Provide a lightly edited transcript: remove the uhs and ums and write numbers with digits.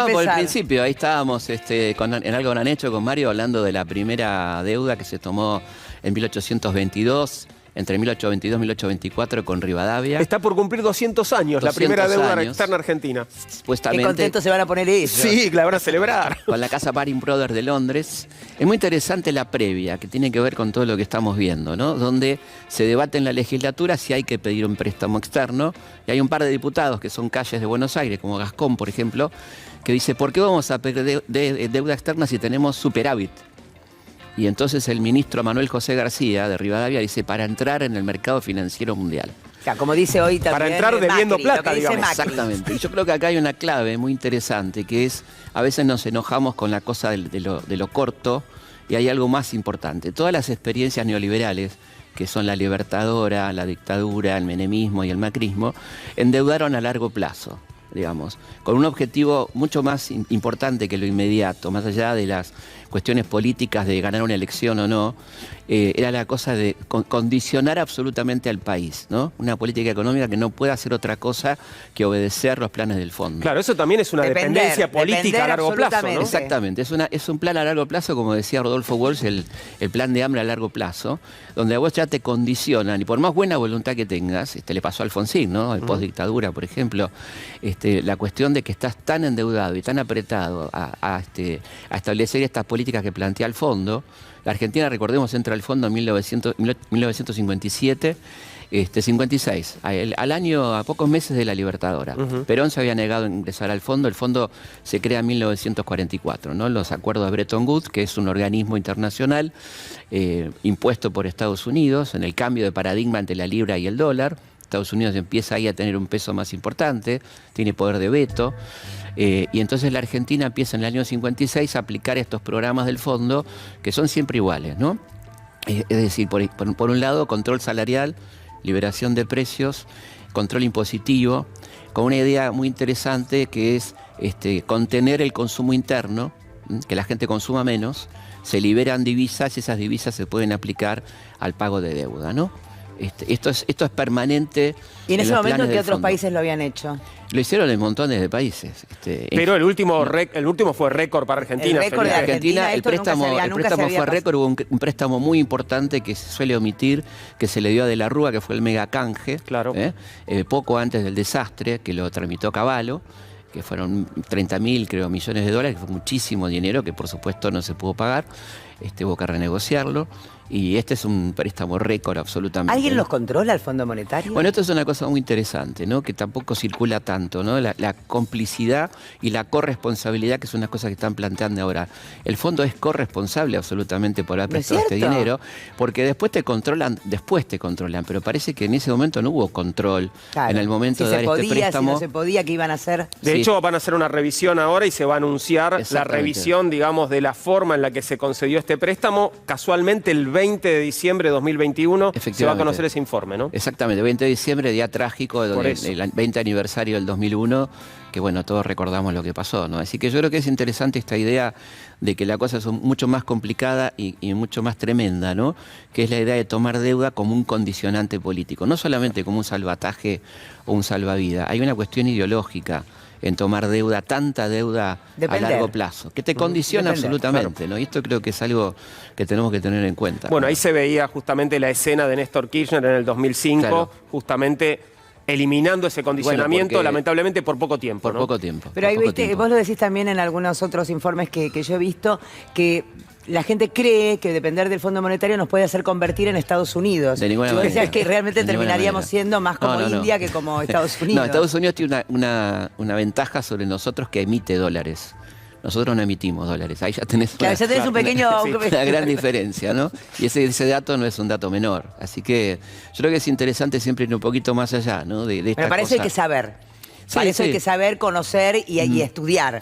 Por el principio, ahí estábamos en Algo Habrán Hecho con Mario hablando de la primera deuda que se tomó en 1822, entre 1822 y 1824 con Rivadavia. Está por cumplir 200 años la primera deuda externa argentina. Supuestamente. Qué contentos se van a poner ellos. Sí, la van a celebrar. Con la casa Baring Brothers de Londres. Es muy interesante la previa, que tiene que ver con todo lo que estamos viendo, ¿no? Donde se debate en la legislatura si hay que pedir un préstamo externo. Y hay un par de diputados que son calles de Buenos Aires, como Gascón, por ejemplo, que dice, ¿por qué vamos a pedir deuda externa si tenemos superávit? Y entonces el ministro Manuel José García de Rivadavia dice, para entrar en el mercado financiero mundial. O sea, como dice hoy también. Para entrar debiendo Macri, plata, digamos. Exactamente. Y yo creo que acá hay una clave muy interesante, que es, a veces nos enojamos con la cosa de lo corto, y hay algo más importante. Todas las experiencias neoliberales, que son la libertadora, la dictadura, el menemismo y el macrismo, endeudaron a largo plazo, digamos, con un objetivo mucho más importante que lo inmediato, más allá de las cuestiones políticas de ganar una elección o no, era la cosa de condicionar absolutamente al país, ¿no? Una política económica que no puede hacer otra cosa que obedecer los planes del fondo. Claro, eso también es una dependencia política a largo plazo, ¿no? Exactamente, es un plan a largo plazo, como decía Rodolfo Walsh, el plan de hambre a largo plazo, donde a vos ya te condicionan, y por más buena voluntad que tengas, le pasó a Alfonsín, ¿no? El postdictadura, por ejemplo, la cuestión de que estás tan endeudado y tan apretado a establecer estas políticas que plantea el fondo. La Argentina, recordemos, entra al fondo en 1957, 56, al año, a pocos meses de la Libertadora. Perón se había negado a ingresar al fondo. El fondo se crea en 1944, ¿no? Los acuerdos de Bretton Woods, que es un organismo internacional impuesto por Estados Unidos en el cambio de paradigma entre la libra y el dólar. Estados Unidos empieza ahí a tener un peso más importante, tiene poder de veto. Y entonces la Argentina empieza en el año 56 a aplicar estos programas del fondo que son siempre iguales, ¿no? Es decir, por un lado, control salarial, liberación de precios, control impositivo, con una idea muy interesante que es contener el consumo interno, que la gente consuma menos, se liberan divisas y esas divisas se pueden aplicar al pago de deuda, ¿no? Esto es permanente. ¿Y en ese momento qué otros países lo habían hecho? Lo hicieron en montones de países. Pero el último fue récord para Argentina. El récord de Argentina, el préstamo fue récord. Hubo un préstamo muy importante que se suele omitir, que se le dio a De la Rúa, que fue el megacanje, claro. Poco antes del desastre, que lo tramitó Cavallo, que fueron 30.000, creo, millones de dólares, que fue muchísimo dinero, que por supuesto no se pudo pagar. Hubo que renegociarlo. Y este es un préstamo récord absolutamente. ¿Alguien los controla, el Fondo Monetario? Bueno, esto es una cosa muy interesante, ¿no? Que tampoco circula tanto, ¿no? La complicidad y la corresponsabilidad, que son unas cosas que están planteando ahora. El fondo es corresponsable absolutamente por haber prestado este dinero, porque después te controlan, pero parece que en ese momento no hubo control. Claro. En el momento de dar este préstamo. Si no se podía, ¿qué iban a hacer? De hecho, van a hacer una revisión ahora y se va a anunciar la revisión, digamos, de la forma en la que se concedió este préstamo. Casualmente, el 20 de diciembre de 2021 se va a conocer ese informe, ¿no? Exactamente, 20 de diciembre, día trágico, el 20 aniversario del 2001, que bueno, todos recordamos lo que pasó, ¿no? Así que yo creo que es interesante esta idea de que la cosa es mucho más complicada y mucho más tremenda, ¿no? Que es la idea de tomar deuda como un condicionante político, no solamente como un salvataje o un salvavidas. Hay una cuestión ideológica en tomar deuda, tanta deuda a largo plazo, que te condiciona absolutamente, claro. ¿No? Y esto creo que es algo que tenemos que tener en cuenta. Bueno, ahí se veía justamente la escena de Néstor Kirchner en el 2005, claro. Justamente eliminando ese condicionamiento, lamentablemente por poco tiempo. Por poco tiempo. Pero ahí viste, vos lo decís también en algunos otros informes que yo he visto, que la gente cree que depender del Fondo Monetario nos puede hacer convertir en Estados Unidos. De ninguna manera. Decías que realmente terminaríamos siendo más como India que como Estados Unidos. No, Estados Unidos tiene una ventaja sobre nosotros, que emite dólares. Nosotros no emitimos dólares. Ahí ya tenés, un pequeño... una gran diferencia, ¿no? Y ese dato no es un dato menor. Así que yo creo que es interesante siempre ir un poquito más allá, ¿no? Pero para eso hay que saber. Para eso hay que saber, conocer y estudiar.